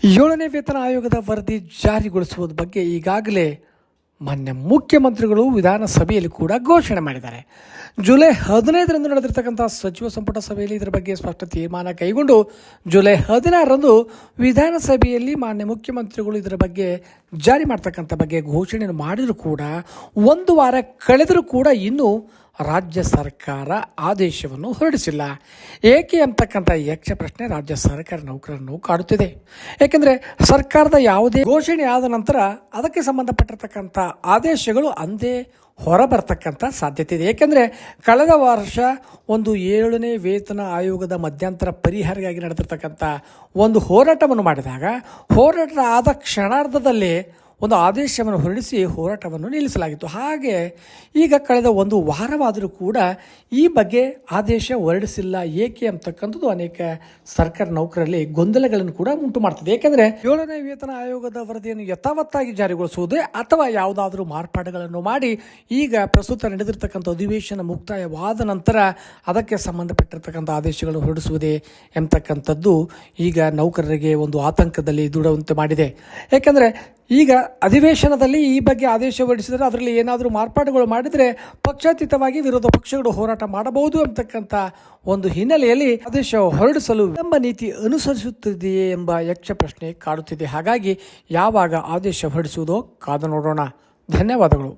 ಏಳನೇ ವೇತನ ಆಯೋಗದ ವರದಿ ಜಾರಿಗೊಳಿಸುವುದ ಬಗ್ಗೆ ಈಗಾಗಲೇ ಮಾನ್ಯ ಮುಖ್ಯಮಂತ್ರಿಗಳು ವಿಧಾನಸಭೆಯಲ್ಲಿ ಕೂಡ ಘೋಷಣೆ ಮಾಡಿದ್ದಾರೆ. ಜುಲೈ 15ರಂದು ನಡೆದಿರ್ತಕ್ಕಂಥ ಸಚಿವ ಸಂಪುಟ ಸಭೆಯಲ್ಲಿ ಇದರ ಬಗ್ಗೆ ಸ್ಪಷ್ಟ ತೀರ್ಮಾನ ಕೈಗೊಂಡು ಜುಲೈ 16ರಂದು ವಿಧಾನಸಭೆಯಲ್ಲಿ ಮಾನ್ಯ ಮುಖ್ಯಮಂತ್ರಿಗಳು ಇದರ ಬಗ್ಗೆ ಜಾರಿ ಮಾಡ್ತಕ್ಕಂಥ ಬಗ್ಗೆ ಘೋಷಣೆಯನ್ನು ಮಾಡಿದರೂ ಕೂಡ ಒಂದು ವಾರ ಕಳೆದರೂ ಕೂಡ ಇನ್ನೂ ರಾಜ್ಯ ಸರ್ಕಾರ ಆದೇಶವನ್ನು ಹೊರಡಿಸಿಲ್ಲ. ಏಕೆ ಅಂತಕ್ಕಂಥ ಯಕ್ಷ ಪ್ರಶ್ನೆ ರಾಜ್ಯ ಸರ್ಕಾರ ನೌಕರರನ್ನು ಕಾಡುತ್ತಿದೆ. ಏಕೆಂದರೆ ಸರ್ಕಾರದ ಯಾವುದೇ ಘೋಷಣೆ ಆದ ನಂತರ ಅದಕ್ಕೆ ಸಂಬಂಧಪಟ್ಟಿರ್ತಕ್ಕಂಥ ಆದೇಶಗಳು ಅಂದೇ ಹೊರಬರ್ತಕ್ಕಂಥ ಸಾಧ್ಯತೆ ಇದೆ. ಏಕೆಂದರೆ ಕಳೆದ ವರ್ಷ ಒಂದು 7ನೇ ವೇತನ ಆಯೋಗದ ಮಧ್ಯಂತರ ಪರಿಹಾರಗಾಗಿ ನಡೆದಿರ್ತಕ್ಕಂಥ ಒಂದು ಹೋರಾಟವನ್ನು ಮಾಡಿದಾಗ ಹೋರಾಟ ಆದ ಕ್ಷಣಾರ್ಧದಲ್ಲೇ ಒಂದು ಆದೇಶವನ್ನು ಹೊರಡಿಸಿ ಹೋರಾಟವನ್ನು ನಿಲ್ಲಿಸಲಾಗಿತ್ತು. ಹಾಗೆ ಈಗ ಕಳೆದ ಒಂದು ವಾರವಾದರೂ ಕೂಡ ಈ ಬಗ್ಗೆ ಆದೇಶ ಹೊರಡಿಸಿಲ್ಲ. ಏಕೆ ಅಂತಕ್ಕಂಥದ್ದು ಅನೇಕ ಸರ್ಕಾರಿ ನೌಕರರಲ್ಲಿ ಗೊಂದಲಗಳನ್ನು ಕೂಡ ಉಂಟು ಮಾಡ್ತದೆ. ಏಕೆಂದರೆ 7ನೇ ವೇತನ ಆಯೋಗದ ವರದಿಯನ್ನು ಯಥಾವತ್ತಾಗಿ ಜಾರಿಗೊಳಿಸುವುದೇ ಅಥವಾ ಯಾವುದಾದ್ರೂ ಮಾರ್ಪಾಡುಗಳನ್ನು ಮಾಡಿ ಈಗ ಪ್ರಸ್ತುತ ನಡೆದಿರ್ತಕ್ಕಂಥ ಅಧಿವೇಶನ ಮುಕ್ತಾಯವಾದ ನಂತರ ಅದಕ್ಕೆ ಸಂಬಂಧಪಟ್ಟಿರ್ತಕ್ಕಂಥ ಆದೇಶಗಳು ಹೊರಡಿಸುವುದೇ ಎಂಬತಕ್ಕಂಥದ್ದು ಈಗ ನೌಕರರಿಗೆ ಒಂದು ಆತಂಕದಲ್ಲಿ ದೂಡುವಂತೆ ಮಾಡಿದೆ. ಏಕೆಂದರೆ ಈಗ ಅಧಿವೇಶನದಲ್ಲಿ ಈ ಬಗ್ಗೆ ಆದೇಶ ಹೊರಡಿಸಿದರೆ ಅದರಲ್ಲಿ ಏನಾದರೂ ಮಾರ್ಪಾಡುಗಳು ಮಾಡಿದರೆ ಪಕ್ಷಾತೀತವಾಗಿ ವಿರೋಧ ಪಕ್ಷಗಳು ಹೋರಾಟ ಮಾಡಬಹುದು ಅಂತಕ್ಕಂಥ ಒಂದು ಹಿನ್ನೆಲೆಯಲ್ಲಿ ಆದೇಶ ಹೊರಡಿಸಲು ಎಂಬ ನೀತಿ ಅನುಸರಿಸುತ್ತಿದೆಯೇ ಎಂಬ ಯಕ್ಷ ಪ್ರಶ್ನೆ ಕಾಡುತ್ತಿದೆ. ಹಾಗಾಗಿ ಯಾವಾಗ ಆದೇಶ ಹೊರಡಿಸುವುದೋ ಕಾದು ನೋಡೋಣ. ಧನ್ಯವಾದಗಳು.